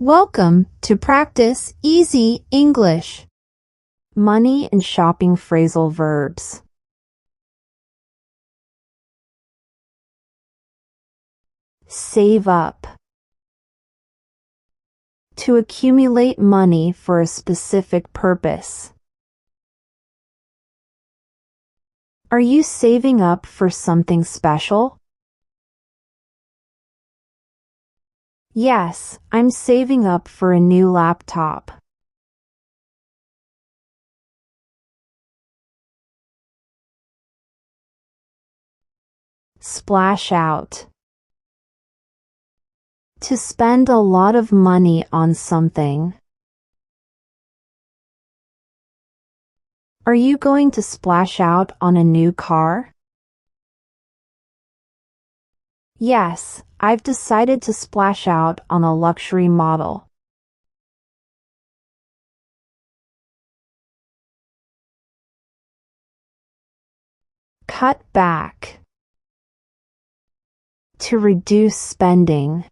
Welcome to Practice Easy English. Money and shopping phrasal verbs. Save up. To accumulate money for a specific purpose. Are you saving up for something special? Yes, I'm saving up for a new laptop. Splash out. To spend a lot of money on something. Are you going to splash out on a new car? Yes, I've decided to splash out on a luxury model. Cut back. To reduce spending.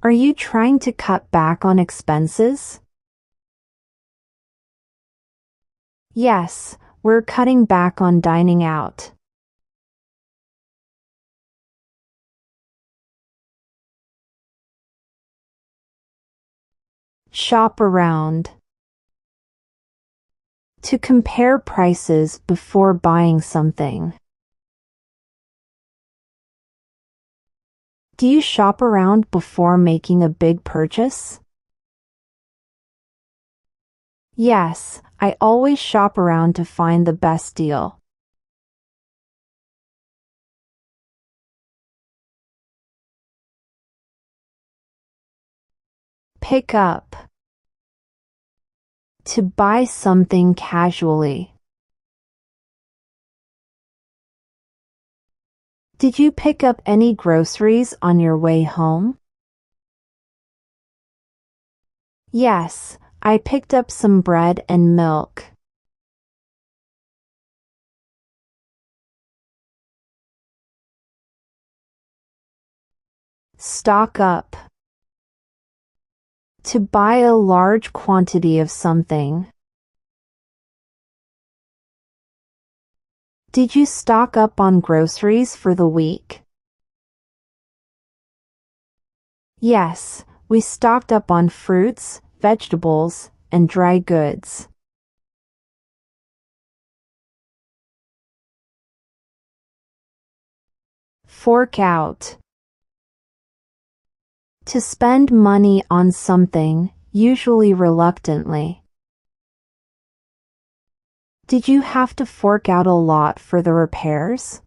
Are you trying to cut back on expenses? Yes, we're cutting back on dining out. Shop around. To compare prices before buying something. Do you shop around before making a big purchase? Yes, I always shop around to find the best deal. Pick up. To buy something casually. Did you pick up any groceries on your way home? Yes, I picked up some bread and milk. Stock up. To buy a large quantity of something. Did you stock up on groceries for the week? Yes, we stocked up on fruits, vegetables, and dry goods. Fork out. To spend money on something, usually reluctantly. Did you have to fork out a lot for the repairs?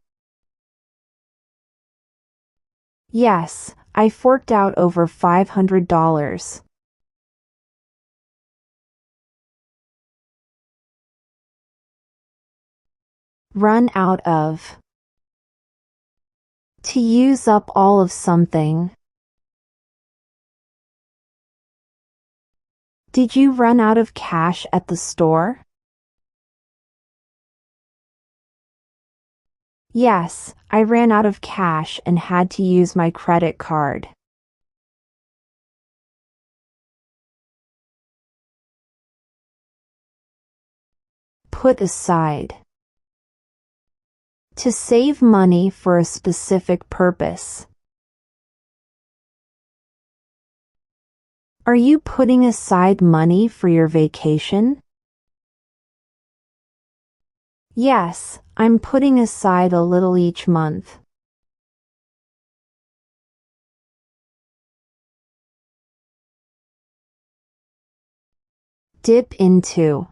Yes, I forked out over $500. Run out of. To use up all of something. Did you run out of cash at the store? Yes, I ran out of cash and had to use my credit card. Put aside. To save money for a specific purpose. Are you putting aside money for your vacation? Yes, I'm putting aside a little each month. Dip into.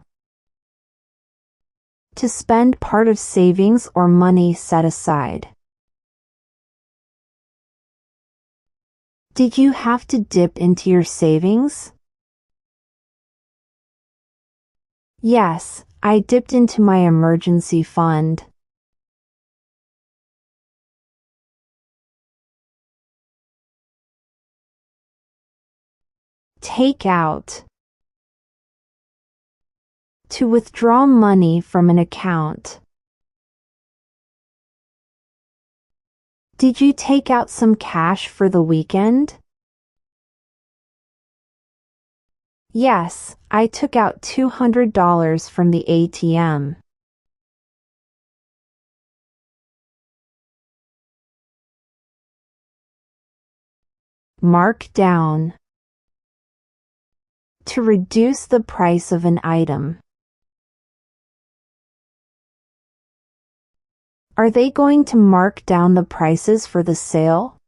To spend part of savings or money set aside. Did you have to dip into your savings? Yes, I dipped into my emergency fund. Take out. To withdraw money from an account. Did you take out some cash for the weekend? Yes, I took out $200 from the ATM. Mark down. To reduce the price of an item. Are they going to mark down the prices for the sale?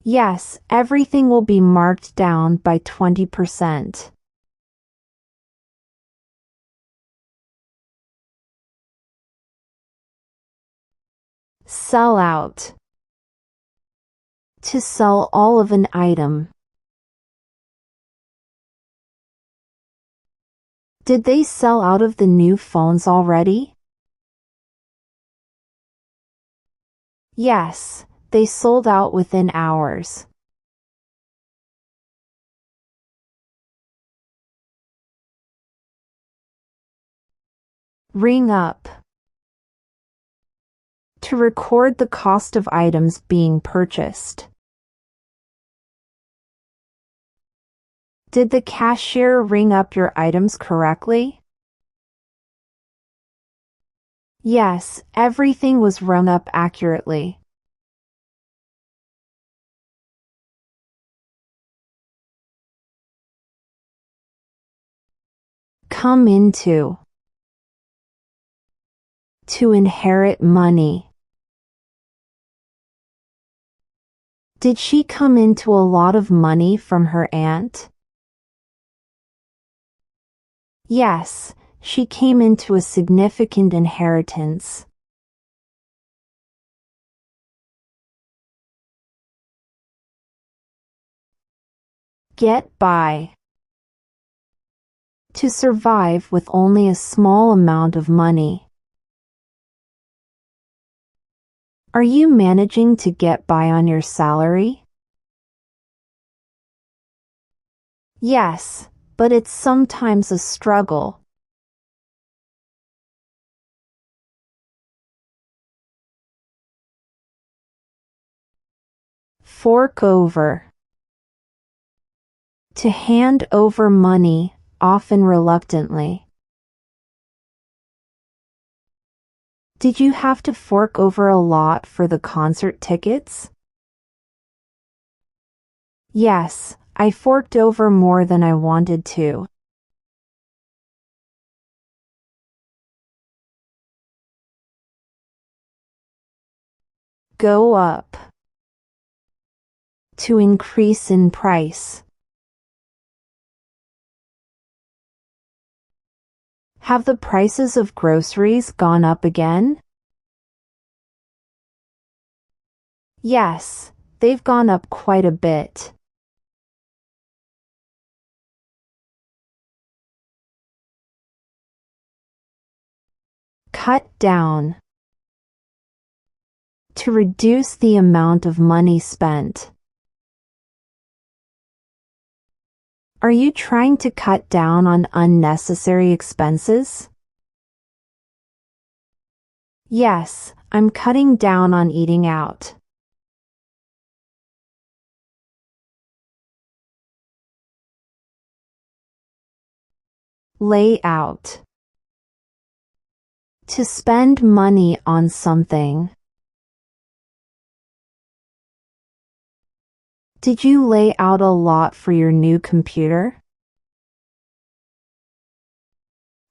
Yes, everything will be marked down by 20%. Sell out. To sell all of an item. Did they sell out of the new phones already? Yes, they sold out within hours. Ring up. To record the cost of items being purchased. Did the cashier ring up your items correctly? Yes, everything was rung up accurately. Come into. To inherit money. Did she come into a lot of money from her aunt? Yes, she came into a significant inheritance. Get by. To survive with only a small amount of money. Are you managing to get by on your salary? Yes, but it's sometimes a struggle. Fork over. To hand over money, often reluctantly. Did you have to fork over a lot for the concert tickets? Yes, I forked over more than I wanted to. Go up. To increase in price. Have the prices of groceries gone up again? Yes, they've gone up quite a bit. Cut down. To reduce the amount of money spent. Are you trying to cut down on unnecessary expenses? Yes, I'm cutting down on eating out. Lay out. To spend money on something. Did you lay out a lot for your new computer?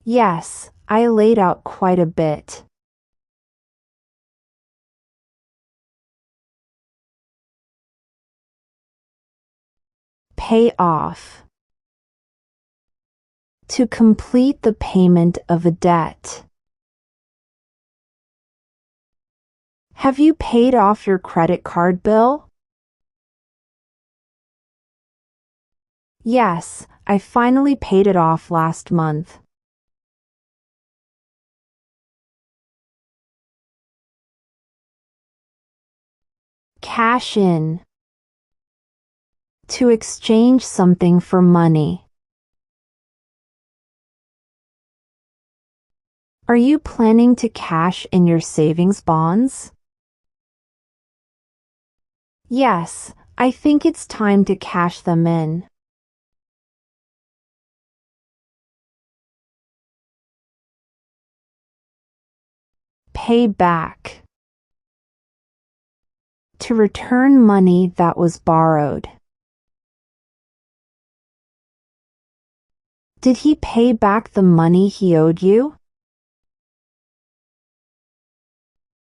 Yes, I laid out quite a bit. Pay off. To complete the payment of a debt. Have you paid off your credit card bill? Yes, I finally paid it off last month. Cash in. To exchange something for money. Are you planning to cash in your savings bonds? Yes, I think it's time to cash them in. Pay back. To return money that was borrowed. Did he pay back the money he owed you?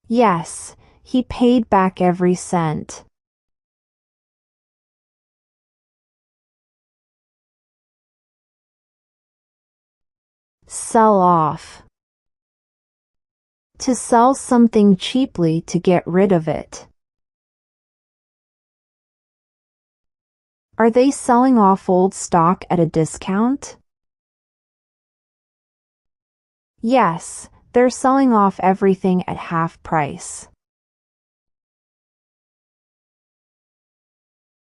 Yes, he paid back every cent. Sell off. To sell something cheaply to get rid of it. Are they selling off old stock at a discount? Yes, they're selling off everything at half price.